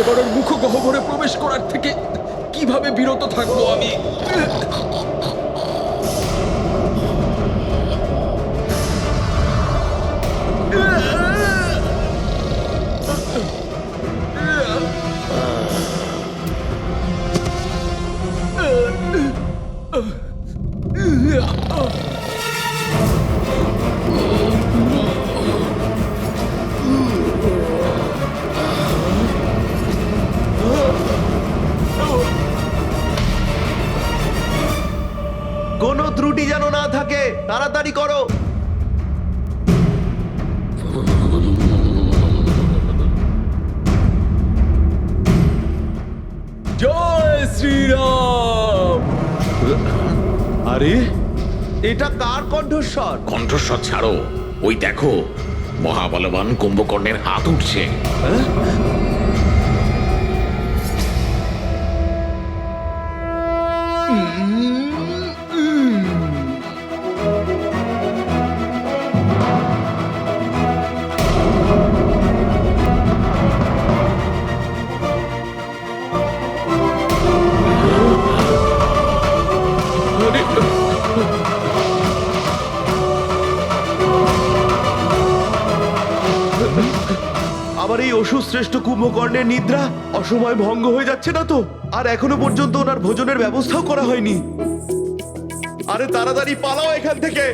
এবার ওর মুখগহ্বরে প্রবেশ করার থেকে কিভাবে বিরত থাকবো আমি? কোনো ত্রুটি যেন না থাকে, তাড়াতাড়ি করো। জয় শ্রীরাম! আরে এটা কার কণ্ঠস্বর? কণ্ঠস্বর ছাড়ো, ওই দেখো মহাবলবান কুম্ভকর্ণের হাত উঠছে। আবার এই অসুর শ্রেষ্ঠ কুম্ভকর্ণের নিদ্রা অসময় ভঙ্গ হয়ে যাচ্ছে না তো? আর এখনো পর্যন্ত ওনার ভোজনের ব্যবস্থাও করা হয়নি। আরে তাড়াতাড়ি পালাও এখান থেকে,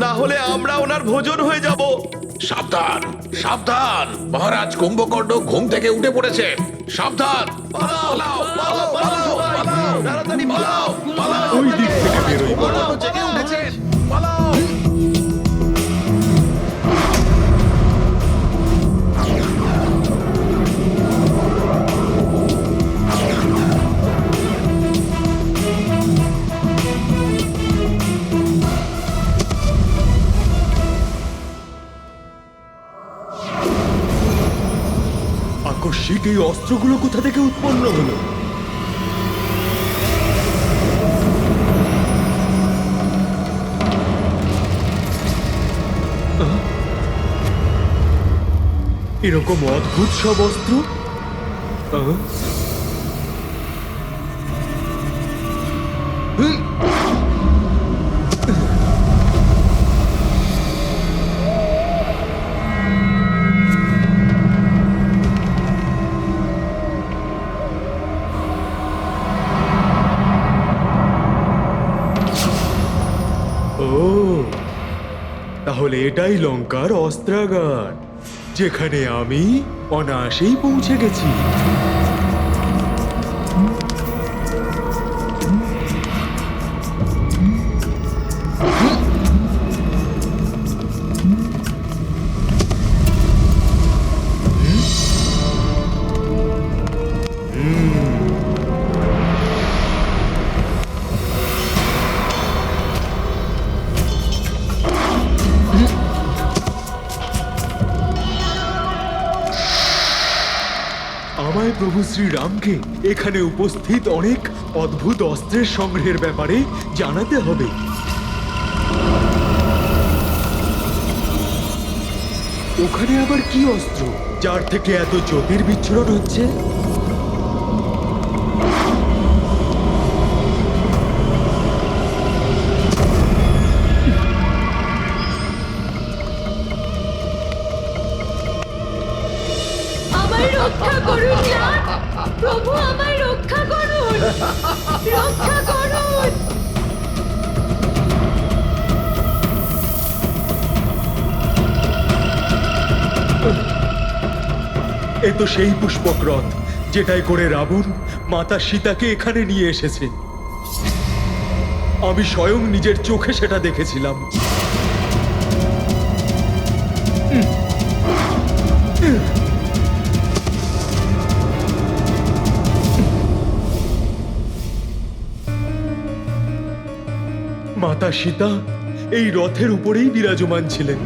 না হলে আমরা ওনার ভোজন হয়ে যাব। সাবধান সাবধান, মহারাজ কুম্ভকর্ণ ঘুম থেকে উঠে পড়েছে। সাবধান, পালাও, পালাও, পালাও, পালাও, তাড়াতাড়ি পালাও, পালাও। ওই দিক থেকে বেরোই। কুম্ভকর্ণ জেগে উঠেছেন, পালাও। আকস্মিক এই অস্ত্রগুলো কোথা থেকে উৎপন্ন হলো? এরকম অদ্ভুত সব অস্ত্র? ও, তাহলে এটাই লঙ্কার অস্ত্রাগার, যেখানে আমি অনায়াসেই পৌঁছে গেছি। আমায় প্রভু শ্রীরামকে এখানে উপস্থিত অনেক অদ্ভুত অস্ত্রের সংগ্রহের ব্যাপারে জানাতে হবে। ওখানে আবার কি অস্ত্র যার থেকে এত জ্যোতির বিচ্ছুরণ হচ্ছে? আমায় রক্ষা করুন নাথ! প্রভু আমায় রক্ষা করুন! রক্ষা করুন! এ তো সেই পুষ্পক রথ যেটাই করে রাবণ মাতা সীতাকে এখানে নিয়ে এসেছে। আমি স্বয়ং নিজের চোখে সেটা দেখেছিলাম। মাতা সীতা এই রথের উপরেই বিরাজমান ছিলেন।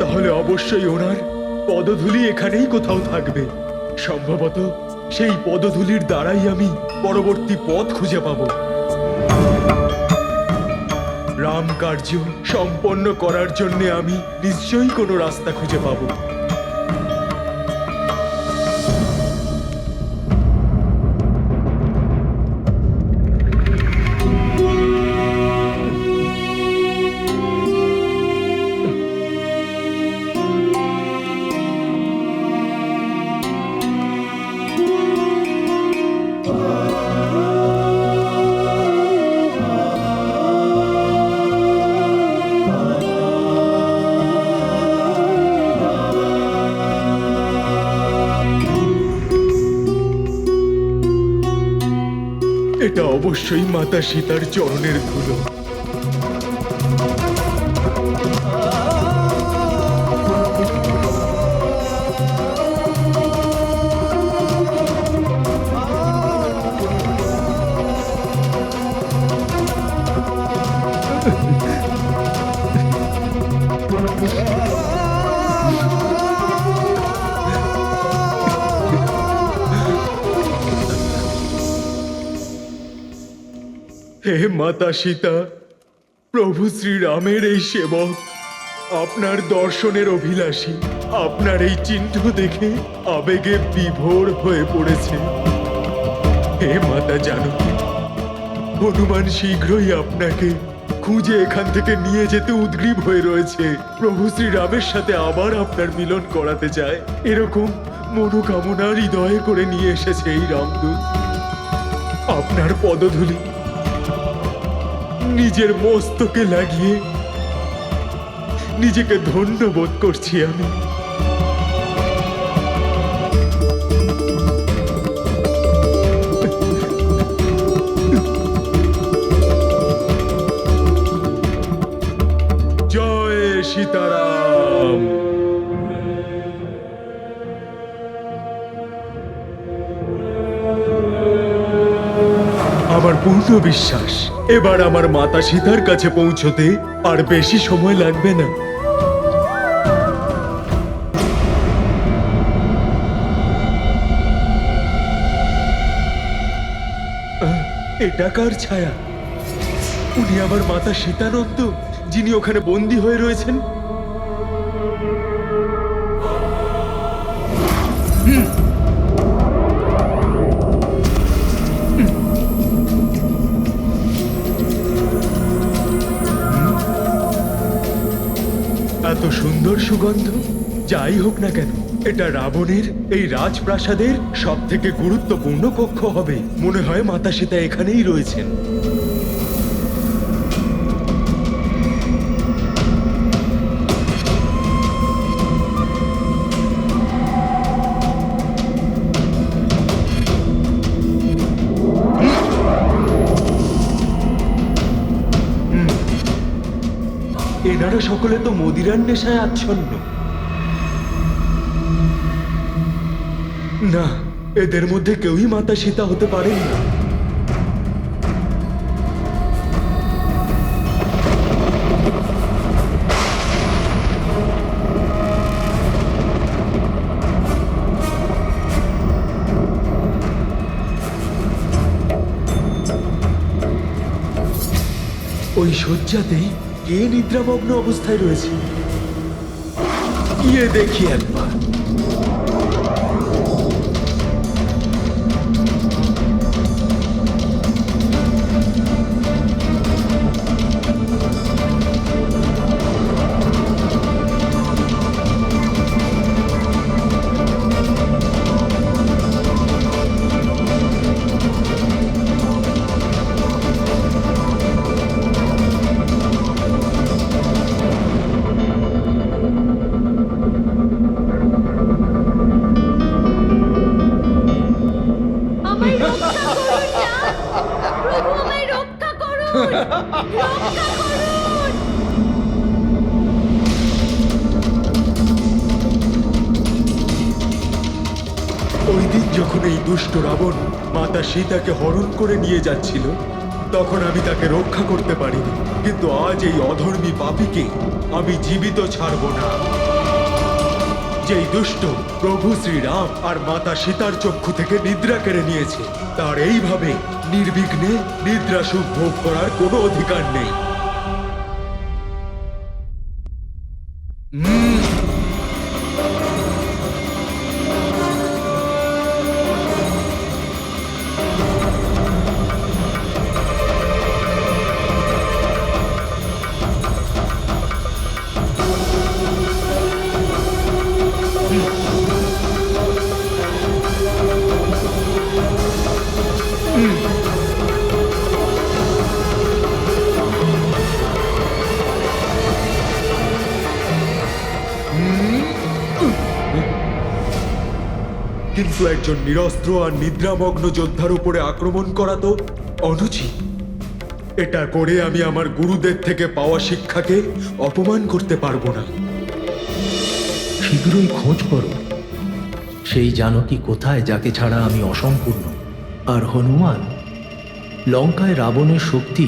তাহলে অবশ্যই ওনার পদধূলি এখানেই কোথাও থাকবে। সম্ভবত সেই পদধূলির দ্বারাই আমি পরবর্তী পথ খুঁজে পাব। রাম কার্য সম্পন্ন করার জন্য আমি নিশ্চয়ই কোনো রাস্তা খুঁজে পাব। এটা অবশ্যই মাতা সীতার চরণের ধুলো। হে মাতা সীতা, প্রভু শ্রীরামের এই সেবক, আপনার দর্শনের অভিলাষী, আপনার এই চিহ্ন দেখে আবেগে বিভোর হয়ে পড়েছে। হে মাতা জানকী, হনুমান শীঘ্রই আপনাকে খুঁজে এখান থেকে নিয়ে যেতে উদ্গ্রীব হয়ে রয়েছে। প্রভু শ্রীরামের সাথে আবার আপনার মিলন করাতে চায়, এরকম মনোকামনা হৃদয়ে করে নিয়ে এসেছে এই রামদূত। আপনার পদধূলি নিজের মস্তকে লাগিয়ে নিজেকে ধন্য বোধ করছি আমি। জয় সীতারাম। আমার পূর্ণ বিশ্বাস এবার আমার মাতা সীতার কাছে পৌঁছতে আর বেশি সময় লাগবে না। এটা কার ছায়া? উনি আমার মাতা সীতানন্দ, যিনি ওখানে বন্দী হয়ে রয়েছেন। এত সুন্দর সুগন্ধ। যাই হোক না কেন, এটা রাবণের এই রাজপ্রাসাদের সব থেকে গুরুত্বপূর্ণ কক্ষ হবে। মনে হয় মাতা সীতা এখানেই রয়েছেন। এনারা সকলে তো মদিরার নেশায় আচ্ছন্ন। না, এদের মধ্যে কেউই মাতা সীতা হতে পারেন না। ওই শয্যাতেই কে নিদ্রামগ্ন অবস্থায় রয়েছে? গিয়ে দেখি একবার। আমায় রক্ষা করুন না! প্রভু আমায় রক্ষা করুন! রক্ষা করুন! ওই দিন যখন এই দুষ্ট রাবণ মাতা সীতাকে হরণ করে নিয়ে যাচ্ছিল, তখন আমি তাকে রক্ষা করতে পারিনি। কিন্তু আজ এই অধর্মী পাপীকে আমি জীবিত ছাড়ব না। যেই দুষ্ট প্রভু শ্রীরাম আর মাতা সীতার চক্ষু থেকে নিদ্রা কেড়ে নিয়েছে, তার এইভাবে নির্বিঘ্নে নিদ্রা সুখ ভোগ করার কোনো অধিকার নেই। কিন্তু একজন নিরস্ত্র আর নিদ্রামগ্ন যোদ্ধার উপরে আক্রমণ করা তো অনুচিত। এটা করে আমি আমার গুরুদের থেকে পাওয়া শিক্ষাকে অপমান করতে পারবো না। শীঘ্রই খোঁজ করো সেই জানকী কোথায়, যাকে ছাড়া আমি অসম্পূর্ণ। আর হনুমান, লঙ্কায় রাবণের শক্তি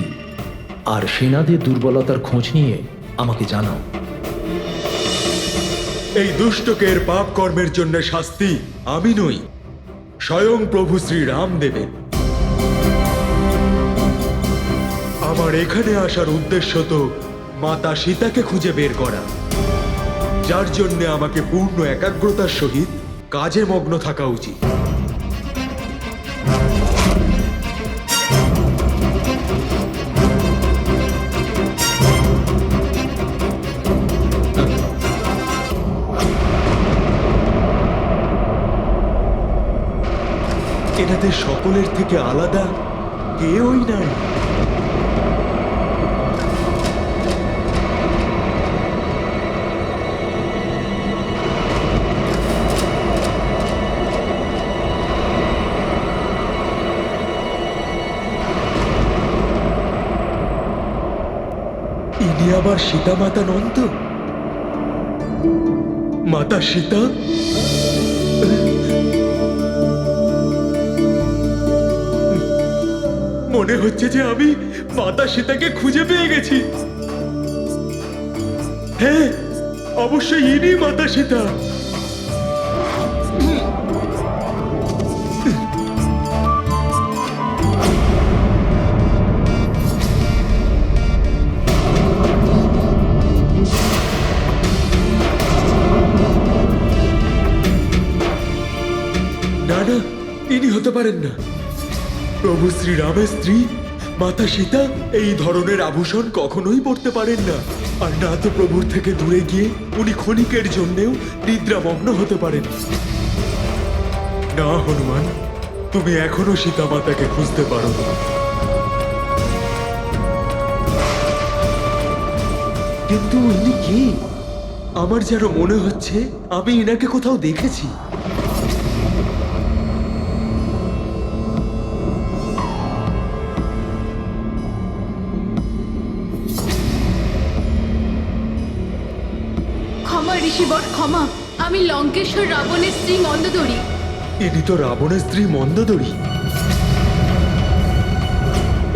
আর সেনাদের দুর্বলতার খোঁজ নিয়ে আমাকে জানাও। এই দুষ্টকের পাপ কর্মের জন্য শাস্তি আমি নই, স্বয়ং প্রভু শ্রীরাম দেবেন। আমার এখানে আসার উদ্দেশ্য তো মাতা সীতাকে খুঁজে বের করা, যার জন্য আমাকে পূর্ণ একাগ্রতার সহিত কাজে মগ্ন থাকা উচিত। এনাদের সকলের থেকে আলাদা কেউই নাই। ইনি আবার সীতা মাতা নন্দ? মাতা সীতা? মনে হচ্ছে যে আমি মাতা সীতাকে খুঁজে পেয়ে গেছি। হ্যাঁ, অবশ্যই ইনি মাতা সীতা। না না, ইনি হতে পারেন না। প্রভু শ্রীরামের স্ত্রী মাতা সীতা এই ধরনের আভূষণ কখনোই পরতে পারেন না। আর না তো প্রভুর থেকে দূরে গিয়ে উনি ক্ষণিকের জন্যেও নিদ্রামগ্ন হতে পারেন। না হনুমান, তুমি এখনো সীতা মাতাকে খুঁজতে পারো না। কিন্তু ইনি কে? আমার যেন মনে হচ্ছে আমি ইনাকে কোথাও দেখেছি। ক্ষমা ঋষিবর, ক্ষমা। আমি লঙ্কেশ্বর রাবণের স্ত্রী মন্দোদরী। ইনি তো রাবণের স্ত্রী মন্দোদরী।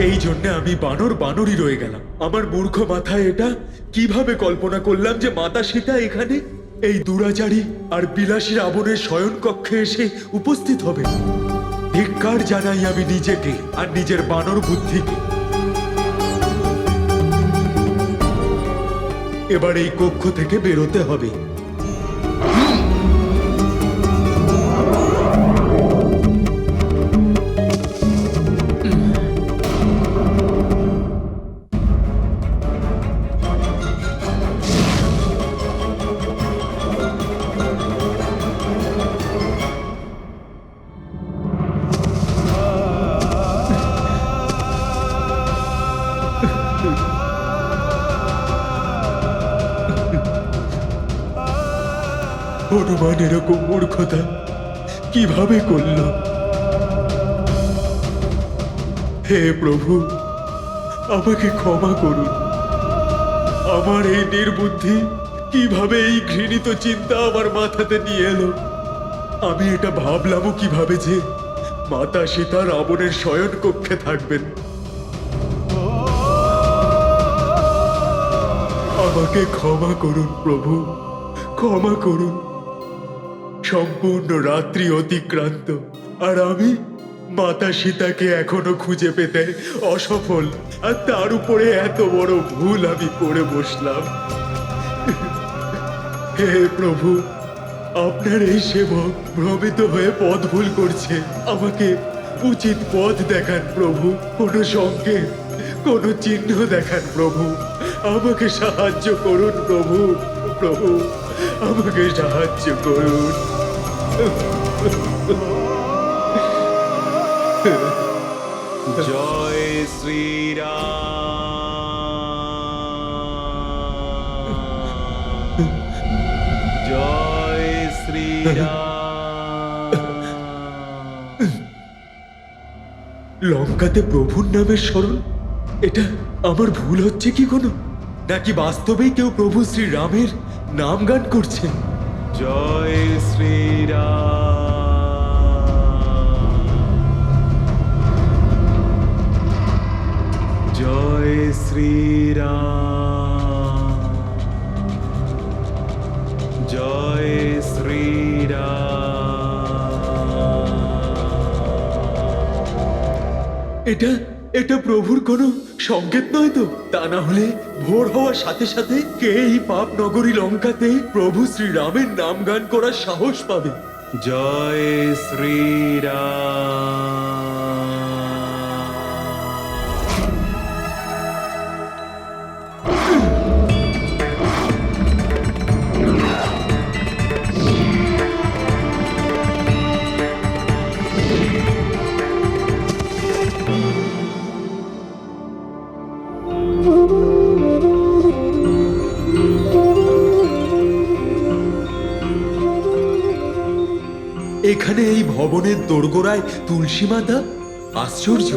এই জন্য আমি বানরই রয়ে গেলাম। আমার মূর্খ মাথায় এটা কিভাবে কল্পনা করলাম যে মাতা সীতা এখানে এই দুরাচারী আর বিলাসী রাবণের শয়ন কক্ষে এসে উপস্থিত হবে। ধিক্কার জানাই আমি নিজেকে আর নিজের বানর বুদ্ধিকে। এবার এই কক্ষ থেকে বেরোতে হবে। হনুমান এরকম মূর্খতা কিভাবে করল? হে প্রভু, আমাকে ক্ষমা করুন। আমার এই নির্বুদ্ধি কিভাবে এই ঘৃণিত চিন্তা আমার মাথাতে নিয়ে এলো? আমি এটা ভাবলামও কিভাবে যে মাতা সীতা রাবণের শয়ন কক্ষে থাকবেন। আমাকে ক্ষমা করুন প্রভু, ক্ষমা করুন। সম্পূর্ণ রাত্রি অতিক্রান্ত আর আমি মাতা সীতাকে এখনো খুঁজে পেতে অসফল। আর তার উপরে এত বড় ভুল আমি করে বসলাম। হে প্রভু, আপনার এই সেবক ভ্রমিত হয়ে পথ ভুল করছে। আমাকে উচিত পথ দেখান প্রভু, কোনো সংকেত, কোনো চিহ্ন দেখান প্রভু। আমাকে সাহায্য করুন প্রভু, প্রভু আমাকে সাহায্য করুন। জয় শ্রীরাম, জয় শ্রীরাম। লঙ্কাতে প্রভুর নামের স্মরণ? এটা আমার ভুল হচ্ছে কি কোনো, নাকি বাস্তবেই কেউ প্রভু শ্রীরামের নাম গান করছেন? জয় শ্রীরাম, জয় শ্রীরাম, জয় শ্রীরাম। এটা এটা প্রভুর কোনো সংকেত নয় তো? তা না হলে ভোর হওয়ার সাথে সাথে কে এই পাপ নগরী লঙ্কাতে প্রভু শ্রীরামের নাম গান করার সাহস পাবে? জয় শ্রীরাম। এখানে এই ভবনের দোরগোড়ায় তুলসী মাতা? আশ্চর্য।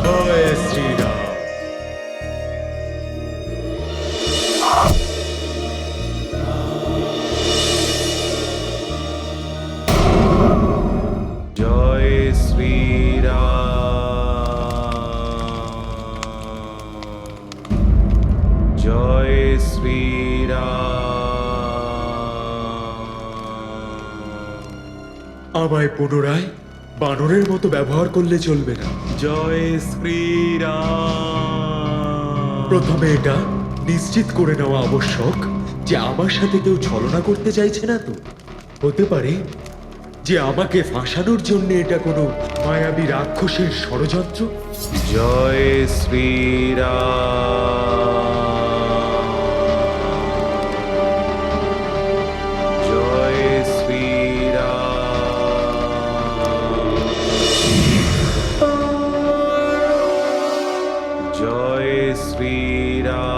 জয় শ্রীরাম। জয় শ্রীরাম, জয় শ্রীরাম। আমায় পুনরায় বানরের মতো ব্যবহার করলে চলবে না। জয় শ্রীরাম। প্রথমে এটা নিশ্চিত করে নেওয়া আবশ্যক যে আমার সাথে কেউ ছলনা করতে চাইছে না তো। হতে পারে যে আমাকে ফাঁসানোর জন্য এটা কোনো মায়াবী রাক্ষসের ষড়যন্ত্র। জয় শ্রীরাম, জয় শ্রীরাম, জয় শ্রীরাম,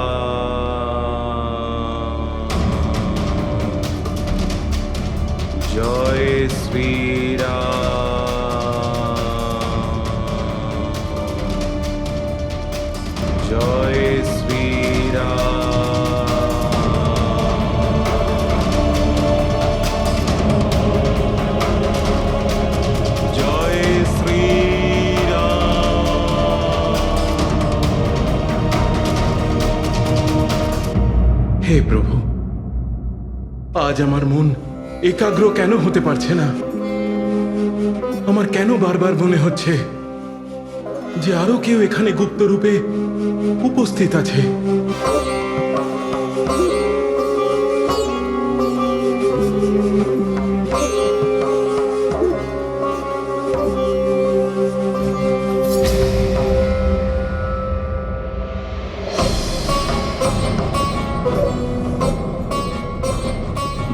জয় শ্রীরাম, জয় শ্রীরাম, জয় শ্রীরাম। হে প্রভু, আজ আমার মন একাগ্র কেন হতে পারছে না? আমার কেন বারবার মনে হচ্ছে যে আরো কেউ এখানে গুপ্ত রূপে উপস্থিত আছে?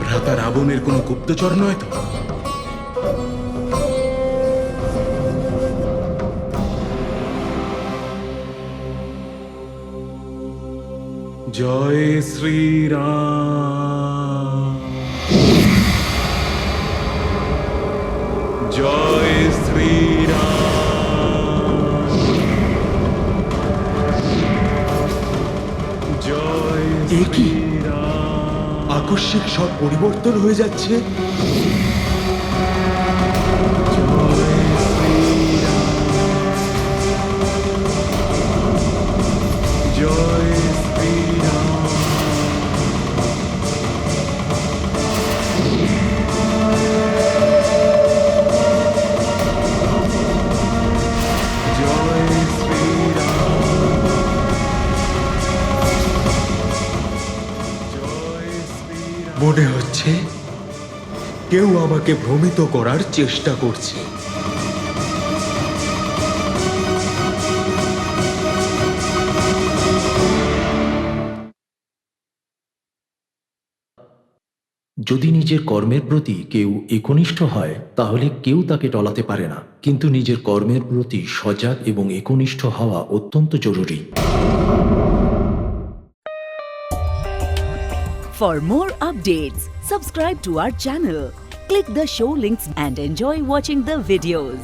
ভ্রাতা রাবণের কোনো গুপ্তচর নয় তো? জয় শ্রীরাম, জয় শ্রীরাম, এ কি আকস্মিক সব পরিবর্তন হয়ে যাচ্ছে। মনে হচ্ছে কেউ আমাকে ভ্রমিত করার চেষ্টা করছে। যদি নিজের কর্মের প্রতি কেউ একনিষ্ঠ হয় তাহলে কেউ তাকে টলাতে পারে না, কিন্তু নিজের কর্মের প্রতি সজাগ এবং একনিষ্ঠ হওয়া অত্যন্ত জরুরি। For more updates, subscribe to our channel, click the show links and enjoy watching the videos.